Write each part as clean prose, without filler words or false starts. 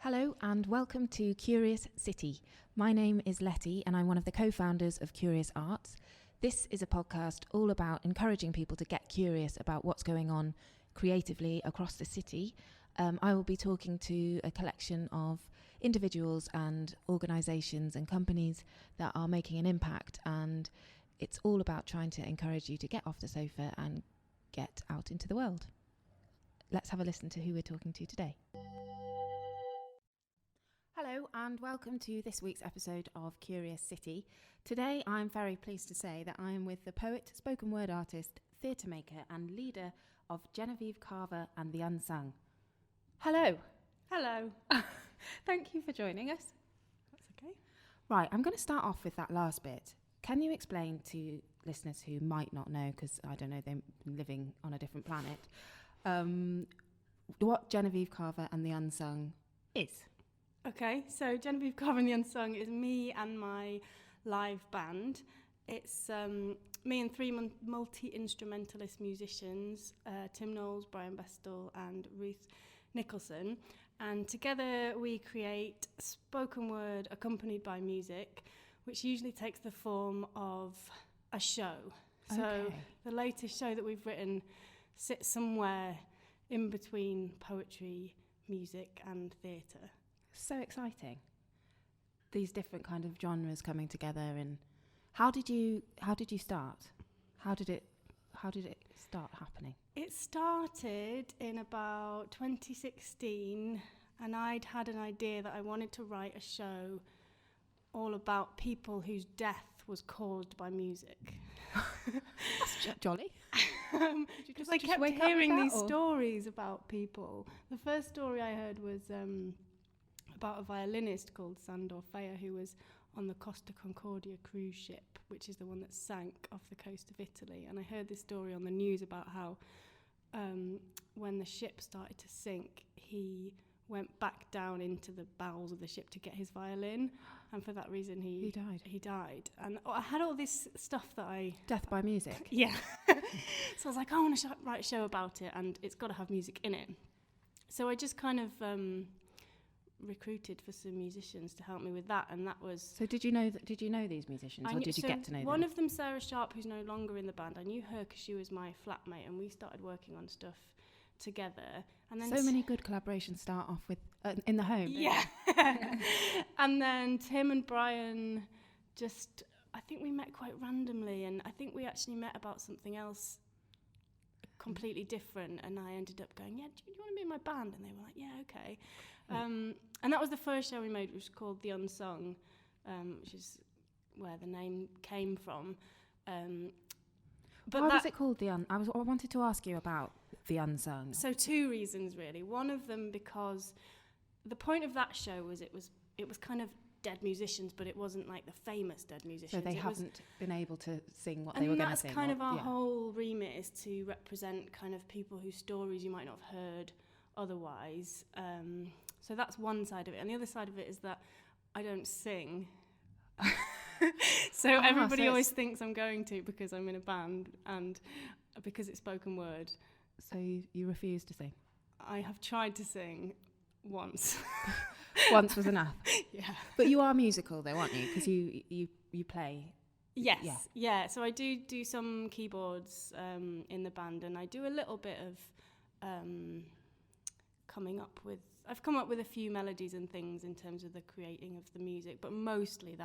Hello and welcome to Kurious City. My name is Letty and I'm one of the co-founders of Kurious Arts. This is a podcast all about encouraging people to get curious about what's going on creatively across the city. I will be talking to a collection of individuals and organisations and companies that are making an impact, and it's all about trying to encourage you to get off the sofa and get out into the world. Let's have a listen to who we're talking to today. Hello and welcome to this week's episode of Kurious City. Today I'm very pleased to say that I am with the poet, spoken word artist, theatre maker and leader of Genevieve Carver and The Unsung. Hello. Hello. Thank you for joining us. That's okay. Right, I'm going to start off with that last bit. Can you explain to listeners who might not know, because I don't know, they're living on a different planet, what Genevieve Carver and The Unsung is? Okay, so Genevieve Carver The Unsung is me and my live band. It's me and three multi-instrumentalist musicians, Tim Knowles, Brian Bestel and Ruth Nicholson. And together we create spoken word accompanied by music, which usually takes the form of a show. Okay. So the latest show that we've written sits somewhere in between poetry, music and theatre. So exciting. These different kind of genres coming together. And how did you start? How did it start happening? It started in about 2016, and I'd had an idea that I wanted to write a show all about people whose death was caused by music. That's jolly. Because I kept hearing these stories about people. The first story I heard was about a violinist called Sandor Feyer who was on the Costa Concordia cruise ship, which is the one that sank off the coast of Italy. And I heard this story on the news about how when the ship started to sink, he went back down into the bowels of the ship to get his violin, and for that reason he died. And I had all this stuff that Death by music. Yeah. So I was like, I want to write a show about it, and it's got to have music in it. So I just kind of recruited for some musicians to help me with that, and that was... So did you know these musicians, or did you get to know them? One of them, Sarah Sharp, who's no longer in the band, I knew her because she was my flatmate, and we started working on stuff together. And then so many good collaborations start off with in the home. Yeah. And then Tim and Brian just, I think we met quite randomly, and I think we actually met about something else completely different, and I ended up going, yeah, do you want to be in my band? And they were like, yeah, okay. And that was the first show we made, which was called The Unsung, which is where the name came from. But why was it called The Unsung? I wanted to ask you about The Unsung. So two reasons, really. One of them because the point of that show was it was kind of dead musicians, but it wasn't like the famous dead musicians. So they haven't been able to sing what they were going to sing. And that's kind of our whole remit, is to represent kind of people whose stories you might not have heard otherwise. So that's one side of it. And the other side of it is that I don't sing. So everybody always thinks I'm going to, because I'm in a band and because it's spoken word. So you refuse to sing? I have tried to sing once. Once was enough? Yeah. But you are musical though, aren't you? Because you play. Yes. Yeah. So I do some keyboards in the band, and I do a little bit of I've come up with a few melodies and things in terms of the creating of the music, but mostly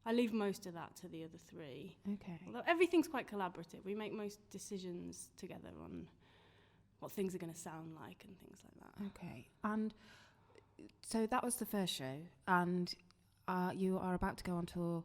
I leave most of that to the other three. Okay. Although everything's quite collaborative. We make most decisions together on what things are going to sound like and things like that. Okay. And so that was the first show, and you are about to go on tour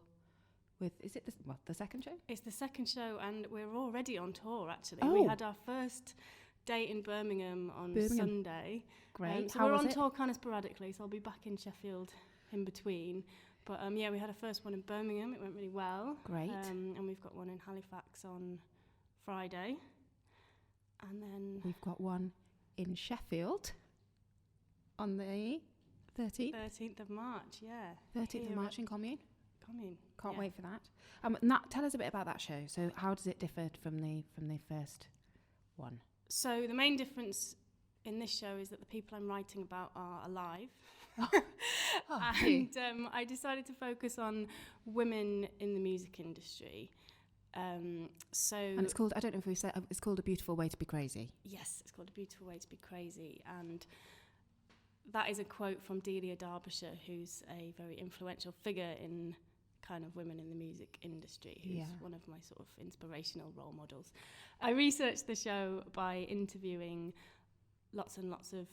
with, is it the second show? It's the second show, and we're already on tour, actually. Oh. We had our first date in Birmingham on Sunday. Great. So we're on tour kind of sporadically, so I'll be back in Sheffield in between. But we had a first one in Birmingham. It went really well. Great. And we've got one in Halifax on Friday. And then we've got one in Sheffield on the 13th? 13th of March, yeah. 13th of March in Kommune? Kommune. Can't wait for that. Tell us a bit about that show. So how does it differ from the first one? So the main difference in this show is that the people I'm writing about are alive. Cute. And I decided to focus on women in the music industry. And it's called, I don't know if we said, it's called A Beautiful Way to Be Crazy. Yes, it's called A Beautiful Way to Be Crazy. And that is a quote from Delia Derbyshire, who's a very influential figure in kind of women in the music industry, who's one of my sort of inspirational role models. I researched the show by interviewing lots and lots of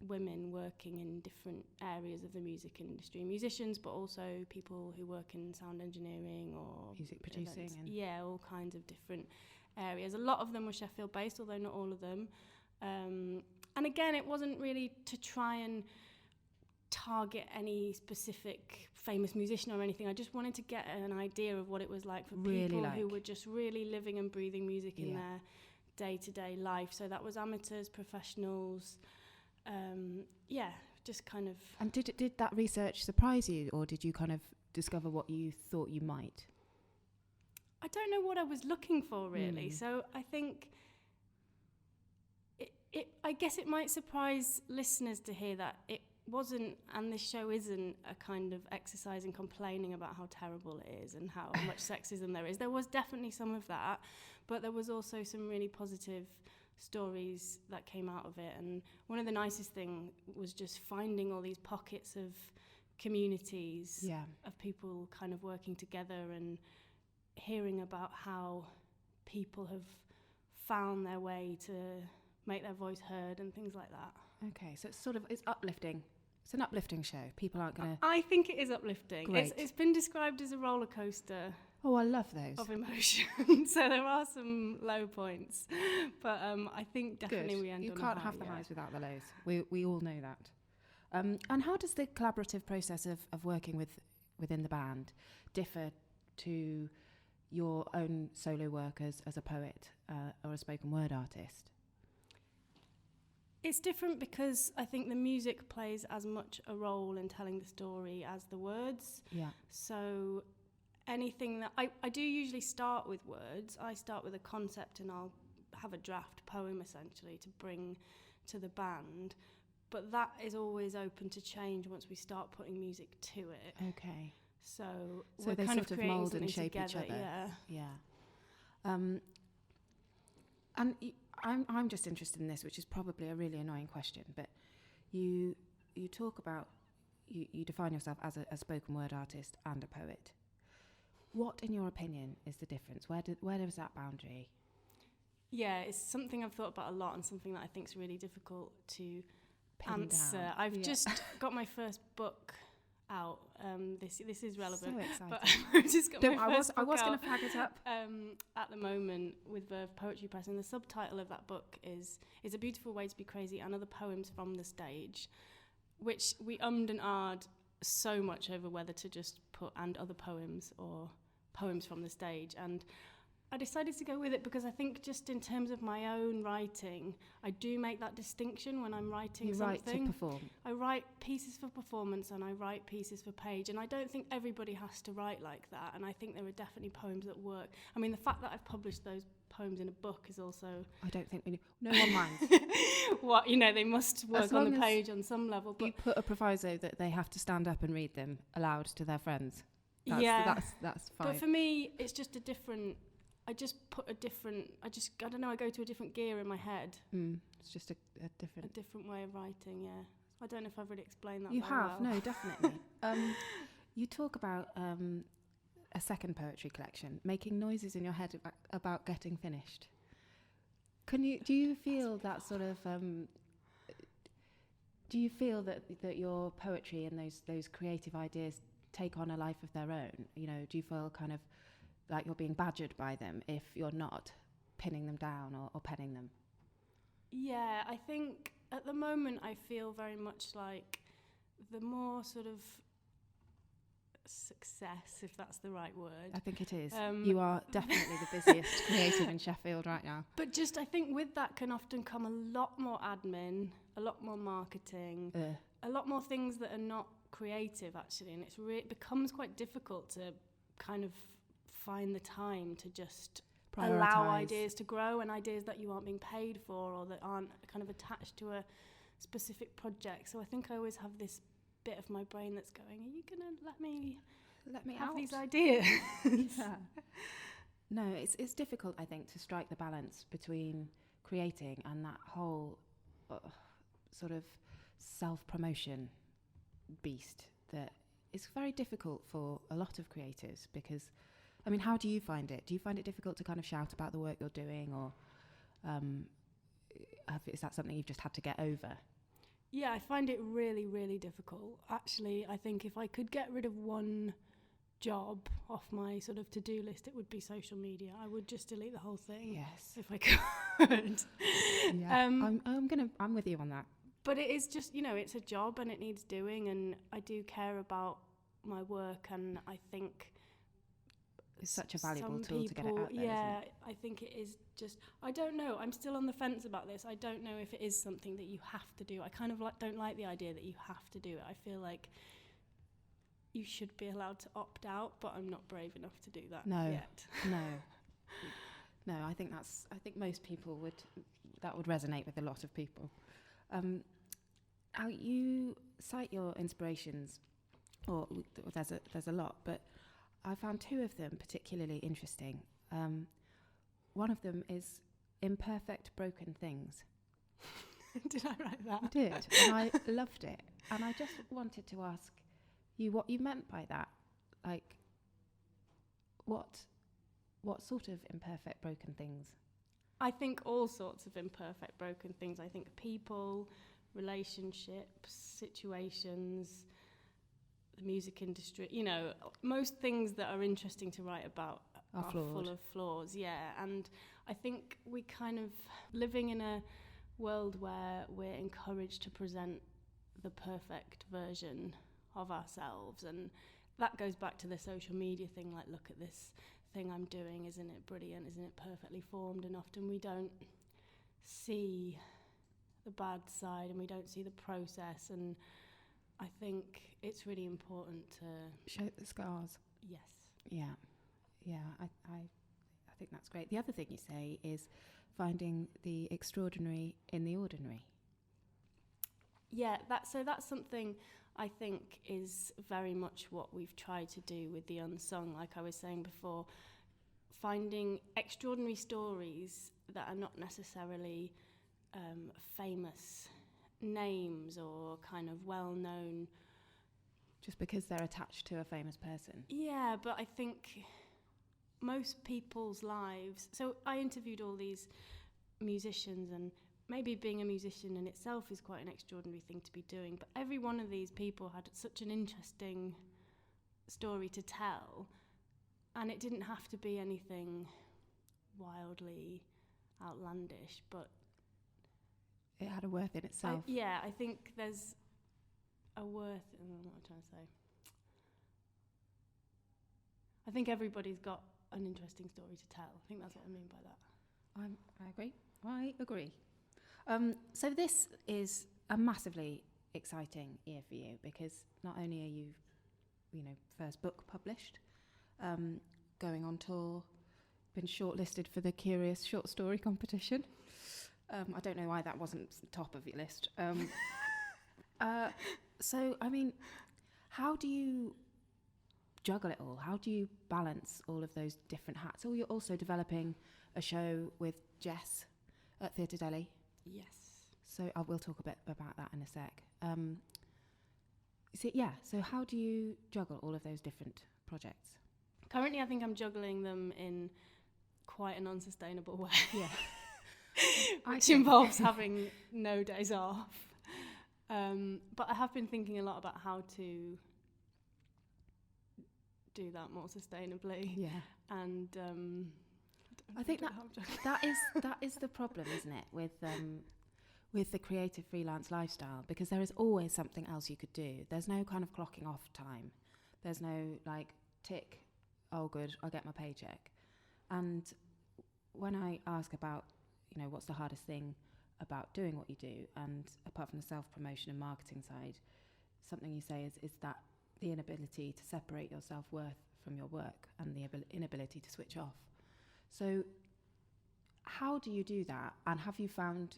women working in different areas of the music industry, musicians, but also people who work in sound engineering or music producing. All kinds of different areas. A lot of them were Sheffield based, although not all of them. And again, it wasn't really to try and target any specific famous musician or anything. I just wanted to get an idea of what it was like for people who were just really living and breathing music in their day-to-day life. So that was amateurs, professionals, just kind of... And did that research surprise you, or did you kind of discover what you thought you might? I don't know what I was looking for, really. So I think... I guess it might surprise listeners to hear that it wasn't, and this show isn't, a kind of exercise in complaining about how terrible it is and how much sexism there is. There was definitely some of that, but there was also some really positive stories that came out of it. And one of the nicest things was just finding all these pockets of communities of people kind of working together and hearing about how people have found their way to make their voice heard and things like that. Okay, so it's uplifting. It's an uplifting show. People aren't going to... I think it is uplifting. Great. It's been described as a roller coaster. Oh, I love those. Of emotion. So there are some low points. But I think definitely we end on a high. You can't have the highs without the lows. We all know that. And how does the collaborative process of working within the band differ to your own solo work as a poet or a spoken word artist? It's different because I think the music plays as much a role in telling the story as the words. Yeah. So anything that... I do usually start with words. I start with a concept and I'll have a draft poem, essentially, to bring to the band. But that is always open to change once we start putting music to it. Okay. So they kind sort of mould and shape together, each other. Yeah. And I'm just interested in this, which is probably a really annoying question, but you talk about, you define yourself as a spoken word artist and a poet. What, in your opinion, is the difference? Where is that boundary? Yeah, it's something I've thought about a lot and something that I think is really difficult to answer. Down. I've just got my first book out. This is relevant. So exciting. But I've just got my first book I was going out, to flag it up. at the moment with Verve Poetry Press, and the subtitle of that book is A Beautiful Way to Be Crazy and Other Poems from the Stage, which we ummed and ahed so much over whether to just put and other poems or poems from the stage. And I decided to go with it because I think just in terms of my own writing, I do make that distinction when I'm writing something. You write to perform. I write pieces for performance and I write pieces for page, and I don't think everybody has to write like that, and I think there are definitely poems that work. I mean, the fact that I've published those poems in a book is also... I don't think no one minds. What, they must work on the page on some level. But you put a proviso that they have to stand up and read them aloud to their friends. That's fine. But for me, it's just a different... I don't know, I go to a different gear in my head. It's just a different way of writing, yeah. I don't know if I've really explained that You very have, well. no, definitely. You talk about a second poetry collection, making noises in your head about getting finished. Do you feel that sort of... do you feel that your poetry and those creative ideas take on a life of their own? Do you feel kind of like you're being badgered by them if you're not pinning them down or penning them? Yeah, I think at the moment I feel very much like the more sort of success, if that's the right word. I think it is. You are definitely the busiest creative in Sheffield right now. But just I think with that can often come a lot more admin, a lot more marketing, a lot more things that are not creative actually, and it becomes quite difficult to kind of find the time to just allow Prioritise. ideas to grow, and ideas that you aren't being paid for or that aren't kind of attached to a specific project. So I think I always have this bit of my brain that's going, are you going to let me have out these ideas? Yeah. No, it's difficult, I think, to strike the balance between creating and that whole sort of self-promotion beast that is very difficult for a lot of creators. Because, I mean, how do you find it? Do you find it difficult to kind of shout about the work you're doing, or is that something you've just had to get over? Yeah, I find it really, really difficult. Actually, I think if I could get rid of one job off my sort of to-do list, it would be social media. I would just delete the whole thing. Yes. If I could. Yeah. I'm with you on that. But it is just, it's a job and it needs doing, and I do care about my work, and I think It's such a valuable some tool to get it people, out there, yeah, isn't it? I think it is just, I don't know, I'm still on the fence about this. I don't know if it is something that you have to do. I kind of don't like the idea that you have to do it. I feel like you should be allowed to opt out, but I'm not brave enough to do that yet. No, I think most people that would resonate with a lot of people. How you cite your inspirations, or there's a lot, but I found two of them particularly interesting. One of them is Imperfect, Broken Things. Did I write that? You did, and I loved it. And I just wanted to ask you what you meant by that. Like, what sort of imperfect, broken things? I think all sorts of imperfect, broken things. I think people, relationships, situations, the music industry, most things that are interesting to write about are full of flaws, yeah. And I think we kind of living in a world where we're encouraged to present the perfect version of ourselves, and that goes back to the social media thing, like, look at this thing I'm doing, isn't it brilliant, isn't it perfectly formed? And often we don't see the bad side and we don't see the process, and I think it's really important to show the scars. Yes. Yeah. I think that's great. The other thing you say is finding the extraordinary in the ordinary. Yeah, that's something I think is very much what we've tried to do with The Unsung. Like I was saying before, finding extraordinary stories that are not necessarily famous names or kind of well-known. Just because they're attached to a famous person. Yeah, but I think most people's lives... So I interviewed all these musicians, and maybe being a musician in itself is quite an extraordinary thing to be doing, but every one of these people had such an interesting story to tell, and it didn't have to be anything wildly outlandish, but it had a worth in itself. I think there's a worth... I don't know what I'm trying to say. I think everybody's got an interesting story to tell. I think that's what I mean by that. I agree. So this is a massively exciting year for you, because not only are you, first book published, going on tour, been shortlisted for the Kurious short story competition. I don't know why that wasn't top of your list. So, I mean, how do you juggle it all? How do you balance all of those different hats? Oh, you're also developing a show with Jess at Theatre Delhi. Yes. So I will talk a bit about that in a sec. So how do you juggle all of those different projects? Currently, I think I'm juggling them in quite an unsustainable way. Yeah. Which involves having no days off. But I have been thinking a lot about how to do that more sustainably. Yeah. And I think that is the problem, isn't it, with the creative freelance lifestyle, because there is always something else you could do. There's no kind of clocking off time. There's no tick, oh good, I'll get my paycheck. And when I ask about, what's the hardest thing about doing what you do, and apart from the self-promotion and marketing side, something you say is that the inability to separate your self-worth from your work and the inability to switch off. So how do you do that? And have you found,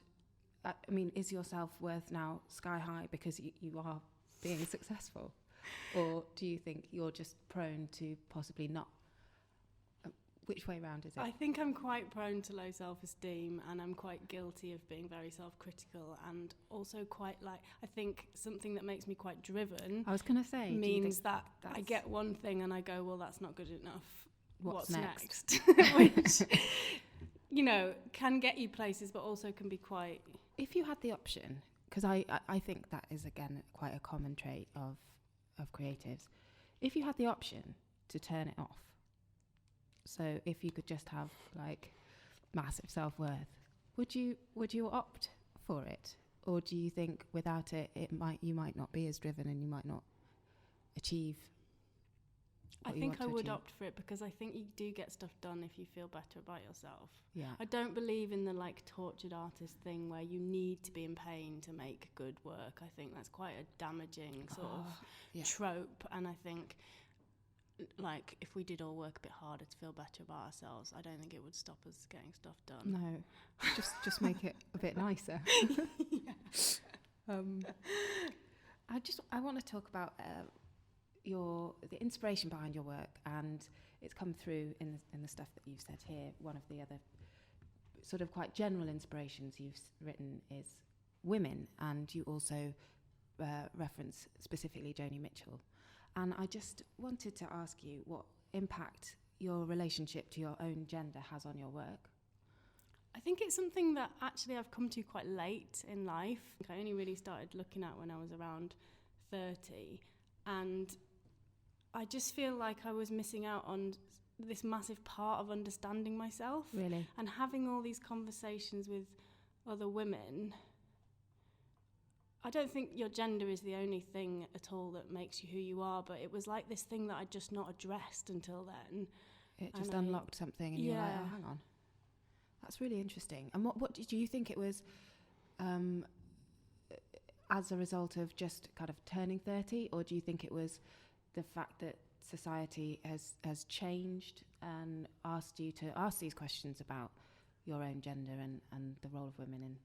I mean, is your self-worth now sky high because you are being successful? Or do you think you're just prone to possibly not? Which way round is it? I think I'm quite prone to low self-esteem, and I'm quite guilty of being very self-critical, and also quite like, I think something that makes me quite driven. I was going to say, means that I get one thing and I go, well, that's not good enough. What's next? Which, you know, can get you places, but also can be quite... If you had the option, because I think that is, again, quite a common trait of creatives. If you had the option to turn it off, so if you could just have like massive self-worth, would you opt for it? Or do you think without it, you might not be as driven and you might not achieve what you want to I would achieve? opt for it, because I think you do get stuff done if you feel better about yourself. Yeah. I don't believe in the like tortured artist thing where you need to be in pain to make good work. I think that's quite a damaging sort of trope, and I think like if we did all work a bit harder to feel better about ourselves, I don't think it would stop us getting stuff done. No, just make it a bit nicer. I want to talk about the inspiration behind your work, and it's come through in the stuff that you've said here. One of the other sort of quite general inspirations you've written is women, and you also reference specifically Joni Mitchell. And I just wanted to ask you what impact your relationship to your own gender has on your work. I think it's something that actually I've come to quite late in life. I only really started looking at when I was around 30, and I just feel like I was missing out on this massive part of understanding myself. Really? And having all these conversations with other women. I don't think your gender is the only thing at all that makes you who you are, but it was like this thing that I'd just not addressed until then. It just unlocked something, and you were like, oh, hang on. That's really interesting. And what do you think it was as a result of just kind of turning 30, or do you think it was the fact that society has changed and asked you to ask these questions about your own gender and the role of women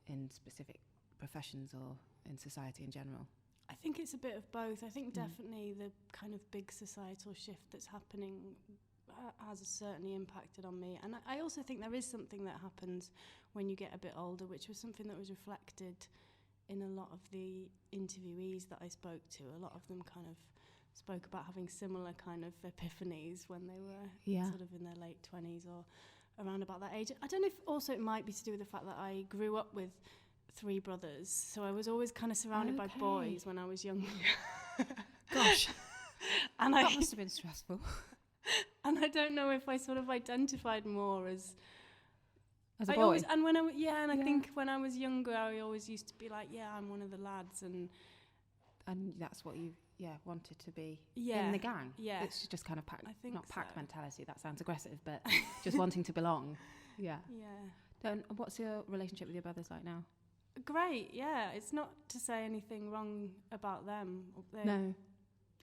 in specific professions or in society in general? I think it's a bit of both. I think definitely the kind of big societal shift that's happening has certainly impacted on me. And I also think there is something that happens when you get a bit older, which was something that was reflected in a lot of the interviewees that I spoke to. A lot of them kind of spoke about having similar kind of epiphanies when they were sort of in their late 20s or around about that age. I don't know if also it might be to do with the fact that I grew up with 3 brothers, so I was always kind of surrounded by boys when I was younger. Gosh. And that must have been stressful. And I don't know if I sort of identified more as a boy. I think when I was younger, I always used to be like, I'm one of the lads, and that's what you wanted to be in the gang. Yeah, it's just kind of pack so. mentality. That sounds aggressive, but just wanting to belong. Yeah. What's your relationship with your brothers like now? Great. Yeah, it's not to say anything wrong about them. No.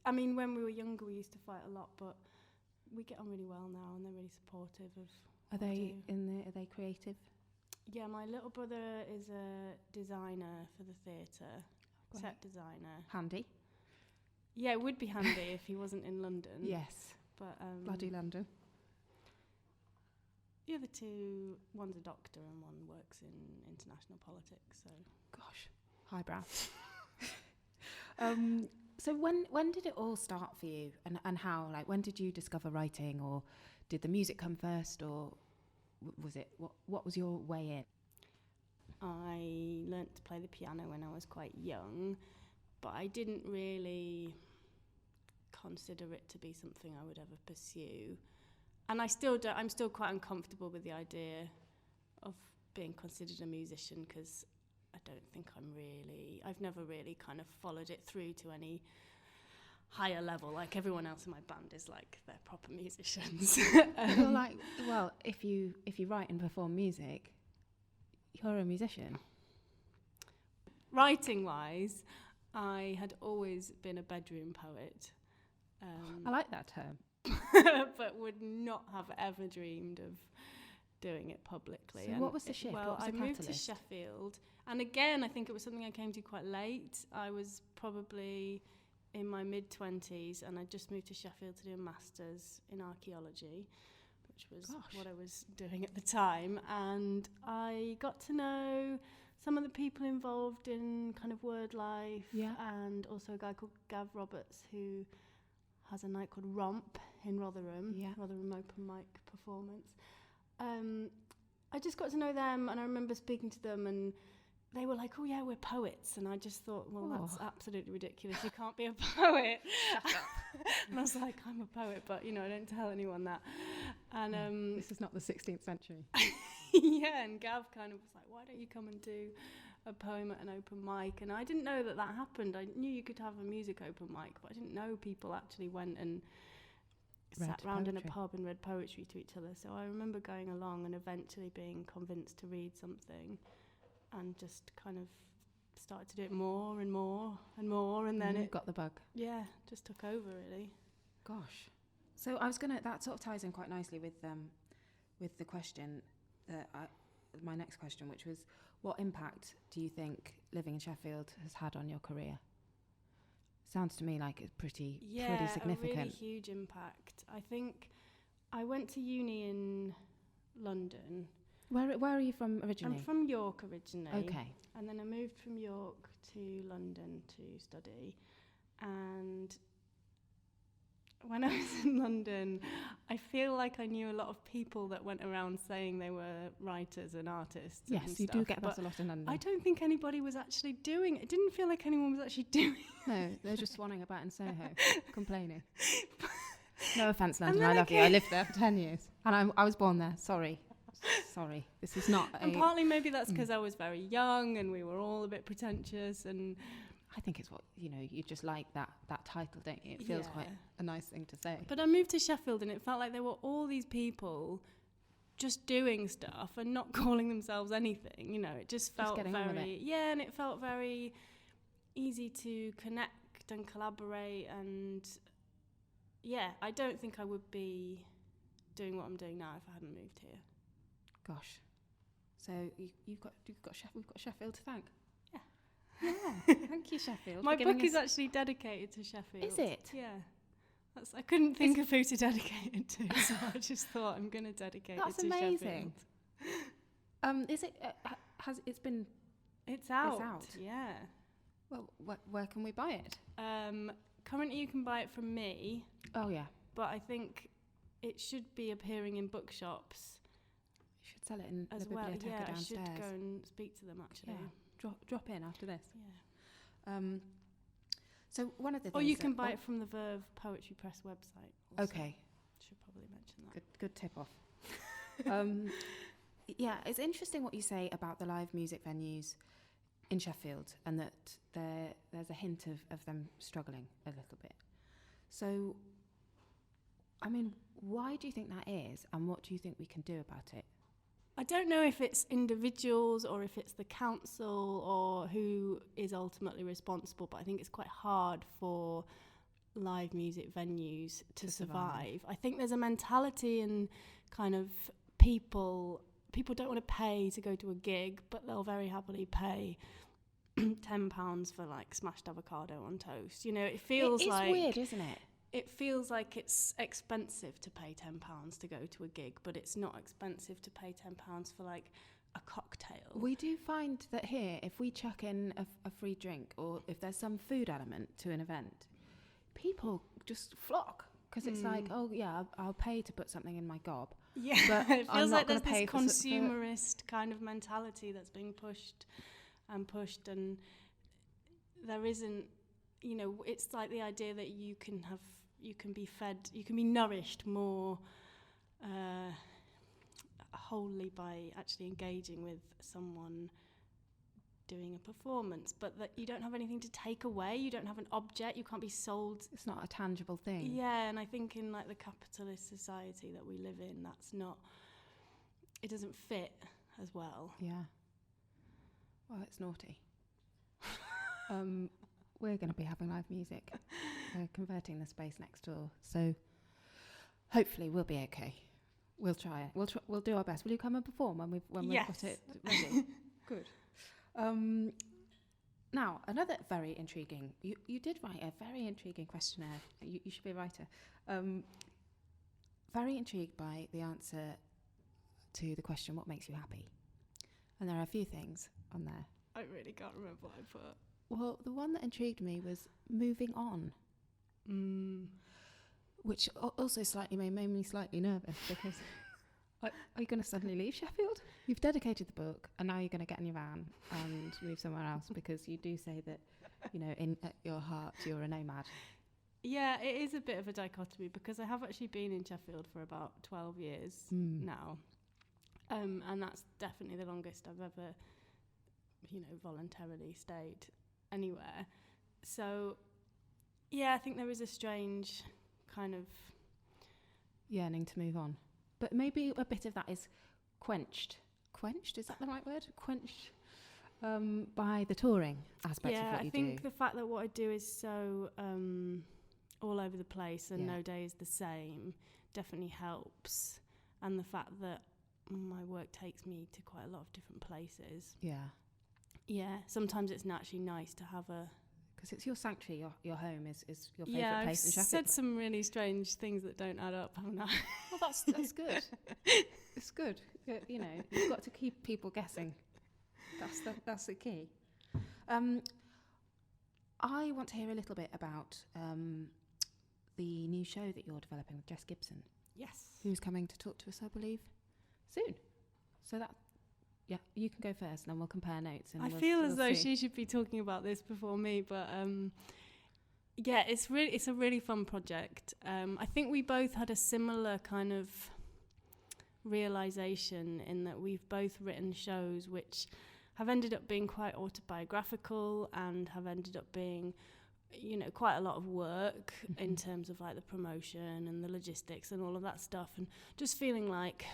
I mean, when we were younger, we used to fight a lot, but we get on really well now, and they're really supportive of. Are they creative? Yeah, my little brother is a designer for the theatre, set designer. Handy. Yeah, it would be handy if he wasn't in London. Yes. But bloody London. The other 2, one's a doctor and one works in international politics. So. Gosh, highbrow. So when did it all start for you, and how? Like, when did you discover writing, or did the music come first, or was it what was your way in? I learnt to play the piano when I was quite young, but I didn't really consider it to be something I would ever pursue. And I'm still quite uncomfortable with the idea of being considered a musician, because I don't think I've never really kind of followed it through to any higher level. Like everyone else in my band is like, they're proper musicians. You're like, well, if you write and perform music, you're a musician. Writing wise, I had always been a bedroom poet. I like that term. But would not have ever dreamed of doing it publicly. So and what was the shift? Well, What was I the moved to catalyst? Sheffield, and again, I think it was something I came to quite late. I was probably in my mid-20s, and I just moved to Sheffield to do a master's in archaeology, which was what I was doing at the time. And I got to know some of the people involved in kind of word life, and also a guy called Gav Roberts, who has a night called Romp in Rotherham, Rotherham Open Mic Performance. I just got to know them, and I remember speaking to them, and they were like, oh yeah, we're poets. And I just thought, well, that's absolutely ridiculous. You can't be a poet. Shut up. And I was like, I'm a poet, but, I don't tell anyone that. And this is not the 16th century. Yeah, and Gav kind of was like, why don't you come and do a poem at an open mic? And I didn't know that happened. I knew you could have a music open mic, but I didn't know people actually went and sat round in a pub and read poetry to each other. So I remember going along and eventually being convinced to read something, and just kind of started to do it more and more and more, and then it got the bug. Yeah, just took over really. Gosh. So that sort of ties in quite nicely with the question that my next question, which was, what impact do you think living in Sheffield has had on your career? Sounds to me like it's pretty significant. A really huge impact. I think I went to uni in London. Where are you from originally? I'm from York originally. Okay. And then I moved from York to London to study. And when I was in London, I feel like I knew a lot of people that went around saying they were writers and artists. Yes, and you stuff, do get that a lot in London. I don't think anybody was actually doing it. It didn't feel like anyone was actually doing it. No, they're just swanning about in Soho, complaining. No offence, London, I love you. I lived there for 10 years. And I was born there, sorry. This is not And partly maybe that's because I was very young and we were all a bit pretentious, and I think it's what, you just like that title, don't you? It feels quite a nice thing to say. But I moved to Sheffield and it felt like there were all these very just doing stuff and not calling themselves anything, it just felt and it felt very easy to connect and collaborate, and I don't think I would be doing what I'm doing now if I hadn't moved here. Gosh. So we've got Sheffield to thank. Yeah. Thank you, Sheffield. My book is actually dedicated to Sheffield. Is it? Yeah. I couldn't think of who to dedicate it to, so I just thought I'm going to dedicate it to Sheffield. That's amazing. Is it? It's out. It's out. Yeah. Well, where can we buy it? Currently, you can buy it from me. Oh yeah. But I think it should be appearing in bookshops. You should sell it in the biblioteca downstairs. I should go and speak to them actually. Yeah. Drop in after this. Yeah. So one of the things. Or you can buy it from the Verve Poetry Press website. Also. Okay. Should probably mention that. Good tip off. It's interesting what you say about the live music venues in Sheffield, and that there's a hint of them struggling a little bit. So, I mean, why do you think that is, and what do you think we can do about it? I don't know if it's individuals or if it's the council or who is ultimately responsible, but I think it's quite hard for live music venues to survive. I think there's a mentality in kind of people don't want to pay to go to a gig, but they'll very happily pay £10 for like smashed avocado on toast. It feels like... It's weird, isn't it? It feels like it's expensive to pay £10 to go to a gig, but it's not expensive to pay £10 for like a cocktail. We do find that here, if we chuck in a free drink, or if there's some food element to an event, people just flock, because it's like, oh yeah, I'll pay to put something in my gob. Yeah, but it feels like there's this consumerist kind of mentality that's being pushed, and there isn't, it's like the idea that you can be fed, you can be nourished more wholly by actually engaging with someone doing a performance, but that you don't have anything to take away, you don't have an object, you can't be sold. It's not a tangible thing. Yeah, and I think in like the capitalist society that we live in, it doesn't fit as well. Yeah. Well, it's naughty. We're going to be having live music. We're converting the space next door, so hopefully we'll be okay. We'll try it. We'll do our best. Will you come and perform when we've Yes. got it ready? Good. Now, another very intriguing. You did write a very intriguing questionnaire. You should be a writer. Very intrigued by the answer to the question, what makes you happy? And there are a few things on there. I really can't remember what I put. Well, the one that intrigued me was moving on, which also made me slightly nervous because are you going to suddenly leave Sheffield? You've dedicated the book and now you're going to get in your van and move somewhere else, because you do say that, in at your heart, you're a nomad. Yeah, it is a bit of a dichotomy because I have actually been in Sheffield for about 12 years now. And that's definitely the longest I've ever, voluntarily stayed anywhere. So, yeah, I think there is a strange kind of yearning to move on. But maybe a bit of that is quenched. Quenched, is that the right word? Quenched by the touring aspect of what you do. Yeah, I think the fact that what I do is so all over the place and no day is the same definitely helps. And the fact that my work takes me to quite a lot of different places. Yeah, sometimes it's actually nice to have a... Because it's your sanctuary, your home is your favourite place in Sheffield. I've said some really strange things that don't add up, haven't I? Well, that's good. It's good. You've got to keep people guessing. That's the key. I want to hear a little bit about the new show that you're developing with Jess Gibson. Yes. Who's coming to talk to us, I believe, soon. So you can go first and then we'll compare notes. And I feel as though she should be talking about this before me, but it's a really fun project. I think we both had a similar kind of realisation in that we've both written shows which have ended up being quite autobiographical and have ended up being, quite a lot of work in terms of like the promotion and the logistics and all of that stuff, and just feeling like,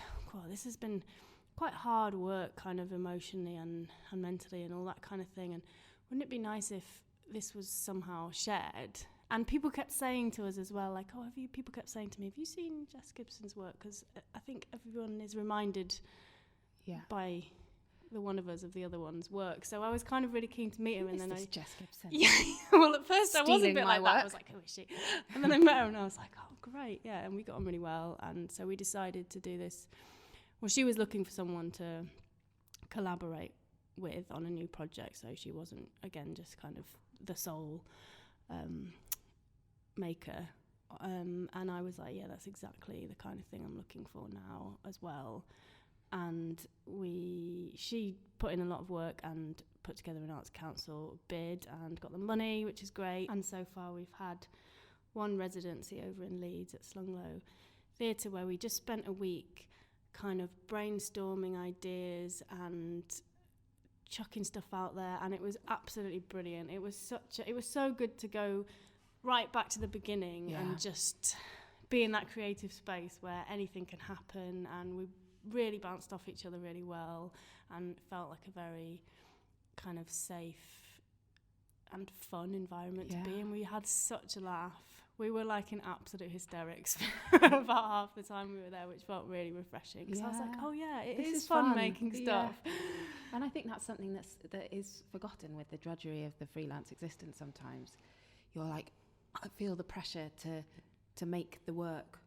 this has been quite hard work kind of emotionally and mentally and all that kind of thing, and wouldn't it be nice if this was somehow shared? And people kept saying to us as well, like, people kept saying to me, have you seen Jess Gibson's work? Because I think everyone is reminded by the one of us of the other one's work. So I was kind of really keen to meet her. And then Jess Gibson? Yeah, well, at first I was a bit like work. that. I was like, who is she? And then I met her and I was like, oh, great, yeah. And we got on really well. And so we decided to do this. Well, she was looking for someone to collaborate with on a new project, so she wasn't, again, just kind of the sole maker. And I was like, yeah, that's exactly the kind of thing I'm looking for now as well. And she put in a lot of work and put together an Arts Council bid and got the money, which is great. And so far we've had one residency over in Leeds at Slunglow Theatre where we just spent a week kind of brainstorming ideas and chucking stuff out there, and it was absolutely brilliant. It was so good to go right back to the beginning and just be in that creative space where anything can happen, and we really bounced off each other really well and felt like a very kind of safe and fun environment to be in. We had such a laugh. We were like in absolute hysterics for about half the time we were there, which felt really refreshing. Because I was like, this is fun making stuff. And I think that's something that is forgotten with the drudgery of the freelance existence sometimes. You're like, I feel the pressure to make the work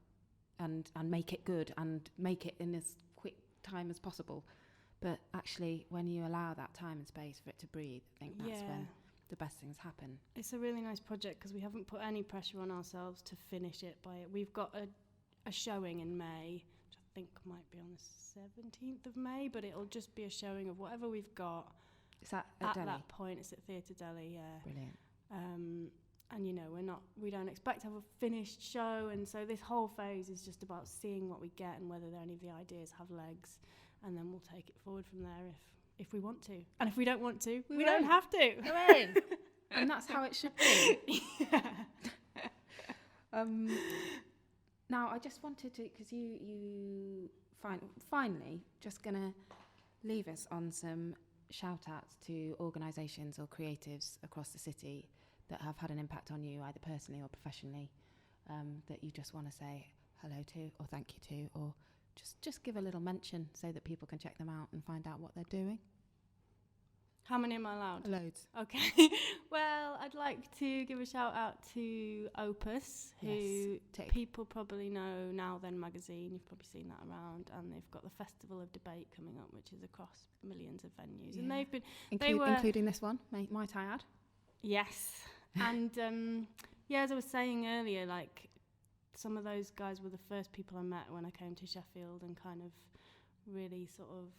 and make it good and make it in as quick time as possible. But actually, when you allow that time and space for it to breathe, I think that's when the best things happen. It's a really nice project because we haven't put any pressure on ourselves to finish it we've got a showing in May, which I think might be on the 17th of May, but it'll just be a showing of whatever we've got. Is that at Delhi? That point? It's at Theatre Delhi, yeah. Brilliant. And we don't expect to have a finished show, and so this whole phase is just about seeing what we get and whether any of the ideas have legs, and then we'll take it forward from there if we want to. And if we don't want to, we don't have to. Hooray! And that's how it should be. Now, I just wanted to, because you finally just going to leave us on some shout-outs to organisations or creatives across the city that have had an impact on you, either personally or professionally, that you just want to say hello to or thank you to or just give a little mention so that people can check them out and find out what they're doing. How many am I allowed? Loads. Okay. Well, I'd like to give a shout out to Opus, who people probably know Now Then magazine. You've probably seen that around, and they've got the Festival of Debate coming up, which is across millions of venues. Yeah. And they've been including this one, might I add? Yes. And as I was saying earlier, like some of those guys were the first people I met when I came to Sheffield, and kind of really sort of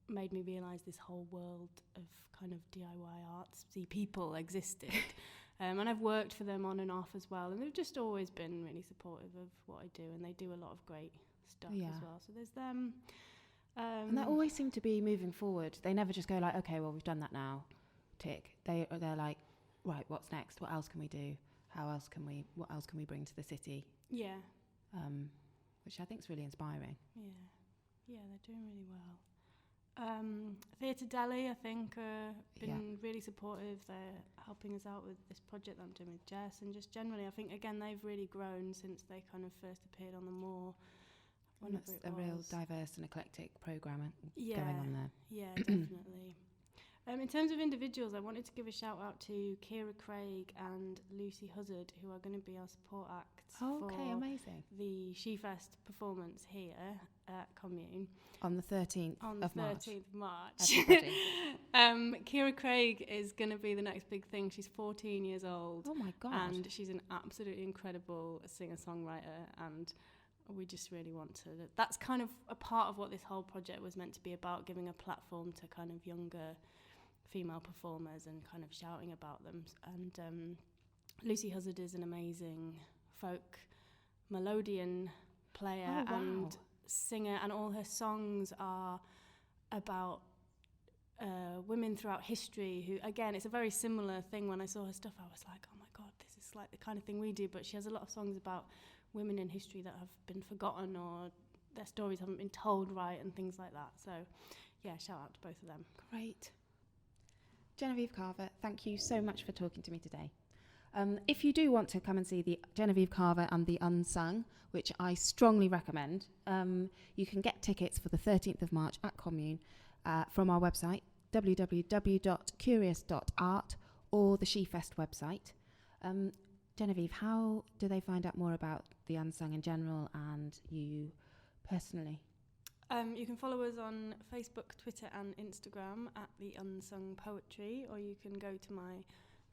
made me realise this whole world of kind of DIY artsy people existed. And I've worked for them on and off as well, and they've just always been really supportive of what I do, and they do a lot of great stuff as well. So there's them. And they always seem to be moving forward. They never just go like, okay, well, we've done that now, tick. They're like, right, what's next? What else can we do? What else can we bring to the city? Yeah. Which I think is really inspiring. Yeah, they're doing really well. Theatre Delhi, I think, been really supportive. They're helping us out with this project that I'm doing with Jess, and just generally, I think, again, they've really grown since they kind of first appeared on the moor. That's a real diverse and eclectic programme going on there. Yeah, definitely. In terms of individuals, I wanted to give a shout out to Kira Craig and Lucy Huzzard, who are going to be our support acts for amazing. The Shefest performance here at Kommune. On the 13th of March. Kira Craig is going to be the next big thing. She's 14 years old. Oh my God. And she's an absolutely incredible singer-songwriter, and we just really want to... That's kind of a part of what this whole project was meant to be about, giving a platform to kind of younger female performers and kind of shouting about them. And Lucy Huzzard is an amazing folk melodian player and singer, and all her songs are about women throughout history who, again, it's a very similar thing. When I saw her stuff, I was like, oh my God, this is like the kind of thing we do. But she has a lot of songs about women in history that have been forgotten, or their stories haven't been told right, and things like that. So yeah, shout out to both of them. Great. Genevieve Carver, thank you so much for talking to me today. If you do want to come and see the Genevieve Carver and The Unsung, which I strongly recommend, you can get tickets for the 13th of March at Kommune from our website, www.kurious.art, or the Shefest website. Genevieve, how do they find out more about The Unsung in general and you personally? You can follow us on Facebook, Twitter and Instagram at The Unsung Poetry, or you can go to my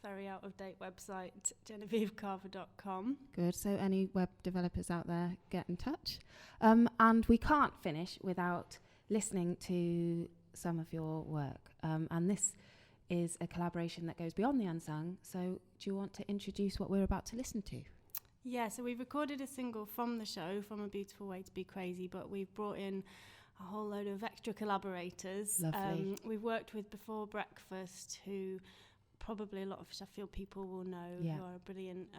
very out-of-date website, genevievecarver.com. Good, so any web developers out there, get in touch. And we can't finish without listening to some of your work. And this is a collaboration that goes beyond The Unsung, so do you want to introduce what we're about to listen to? Yeah, so we've recorded a single from the show, From a Beautiful Way to Be Crazy, but we've brought in a whole load of extra collaborators. Lovely. We've worked with Before Breakfast, who probably a lot of Sheffield people will know, who are a brilliant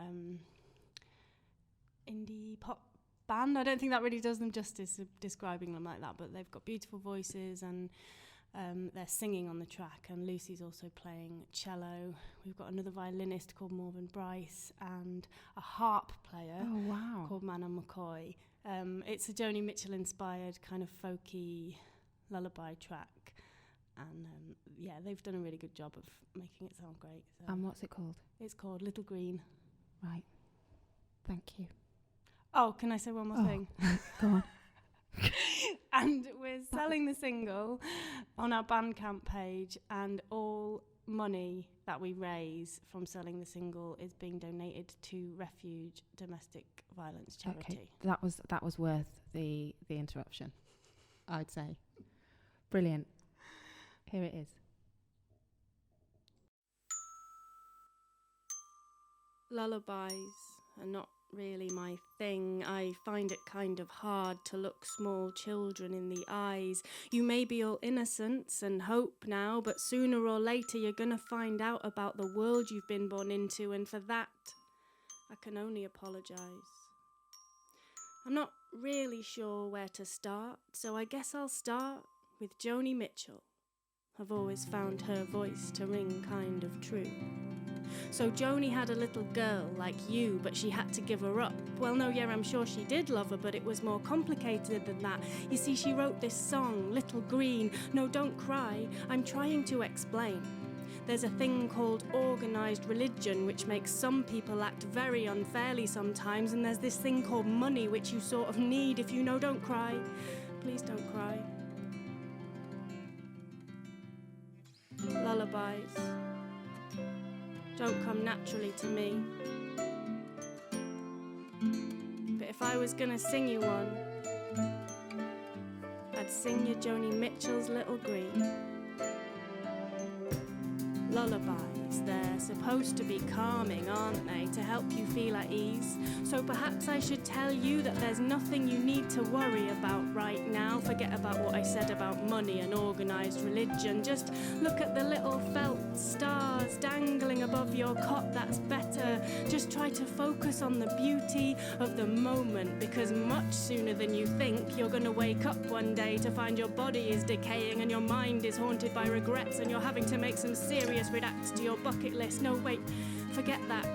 indie pop band. I don't think that really does them justice describing them like that, but they've got beautiful voices, and they're singing on the track, and Lucy's also playing cello. We've got another violinist called Morven Bryce, and a harp player called Manon McCoy. It's a Joni Mitchell inspired kind of folky lullaby track, and they've done a really good job of making it sound great. So. And what's it called? It's called Little Green. Right. Thank you. Oh, can I say one more thing? Go on. And we're selling the single on our Bandcamp page, and all money that we raise from selling the single is being donated to Refuge Domestic Violence Charity. Okay. That was worth the interruption, I'd say. Brilliant. Here it is. Lullabies are not really my thing. I find it kind of hard to look small children in the eyes. You may be all innocence and hope now, but sooner or later you're gonna find out about the world you've been born into, and for that I can only apologise. I'm not really sure where to start, so I guess I'll start with Joni Mitchell. I've always found her voice to ring kind of true. So Joni had a little girl like you, but she had to give her up. Well, no, yeah, I'm sure she did love her, but it was more complicated than that. You see, she wrote this song, Little Green. No, don't cry, I'm trying to explain. There's a thing called organised religion, which makes some people act very unfairly sometimes, and there's this thing called money, which you sort of need if you know. Don't cry. Please don't cry. Lullabies don't come naturally to me. But if I was gonna sing you one, I'd sing you Joni Mitchell's Little Green. Lullabies, they're supposed to be calming, aren't they, to help you feel at ease? So perhaps I should tell you that there's nothing you need to worry about right now. Forget about what I said about money and organised religion. Just look at the little felt stars dangling above your cot, that's better. Just try to focus on the beauty of the moment, because much sooner than you think, you're gonna wake up one day to find your body is decaying and your mind is haunted by regrets and you're having to make some serious redacts to your bucket list. No, wait, forget that.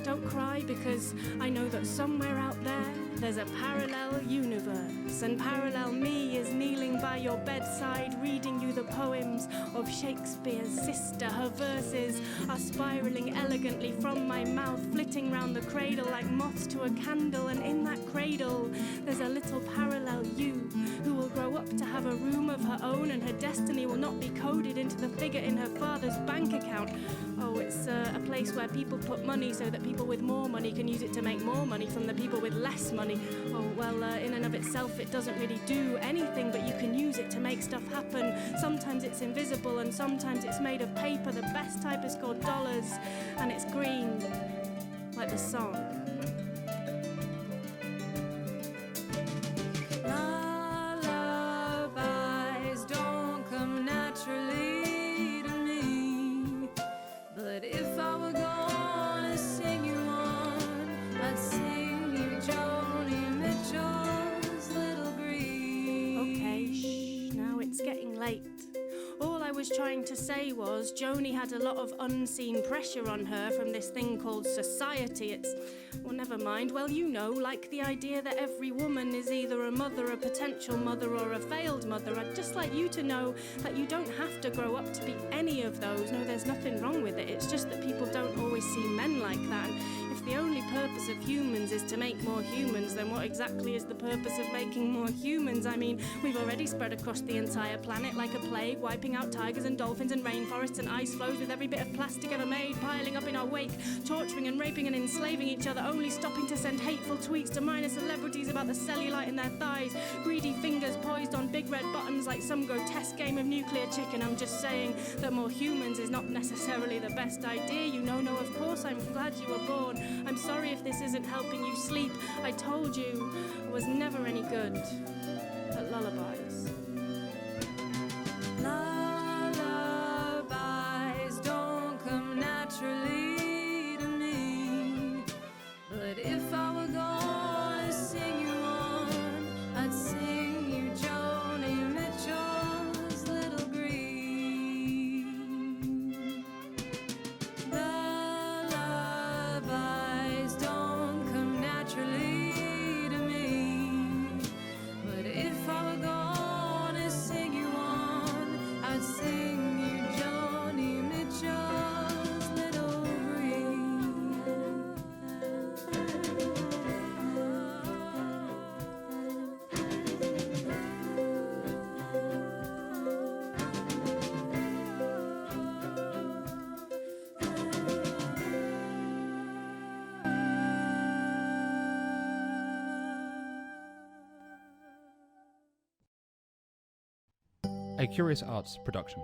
Don't cry, because I know that somewhere out there there's a parallel universe, and parallel me is kneeling by your bedside reading you the poems of Shakespeare's sister. Her verses are spiralling elegantly from my mouth, flitting round the cradle like moths to a candle, and in that cradle there's a little parallel you who will grow up to have a room of her own, and her destiny will not be coded into the figure in her father's bank account. Oh, it's a place where people put money so that people with more money can use it to make more money from the people with less money. Oh, well, in and of itself, it doesn't really do anything, but you can use it to make stuff happen. Sometimes it's invisible and sometimes it's made of paper. The best type is called dollars, and it's green, like the song. Lullabies don't come naturally to me, but if I were gonna sing you one, I'd sing you Joni Mitchell's Little Green. Okay, shh, now it's getting late. All I was trying to say was Joni had a lot of unseen pressure on her from this thing called society. Well, never mind. Well, you know, like the idea that every woman is either a mother, a potential mother, or a failed mother. I'd just like you to know that you don't have to grow up to be any of those. No, there's nothing wrong with it. It's just that people don't always see men like that. And if the only purpose of humans is to make more humans, then what exactly is the purpose of making more humans? I mean, we've already spread across the entire planet like a plague, wiping out tigers and dolphins and rainforests and ice flows with every bit of plastic ever made, piling up in our wake, torturing and raping and enslaving each other, only stopping to send hateful tweets to minor celebrities about the cellulite in their thighs, greedy fingers poised on big red buttons like some grotesque game of nuclear chicken. I'm just saying that more humans is not necessarily the best idea. You know, no, of course I'm glad you were born. I'm sorry if this isn't helping you sleep. I told you I was never any good at lullabies. Lullabies don't come naturally to me, but if I were gonna sing you one, I'd sing you Joni Mitchell's Little Green. Lullabies don't come naturally to me, but if I were gonna sing you one, I'd sing you Joni Mitchell's Little A Kurious Arts production.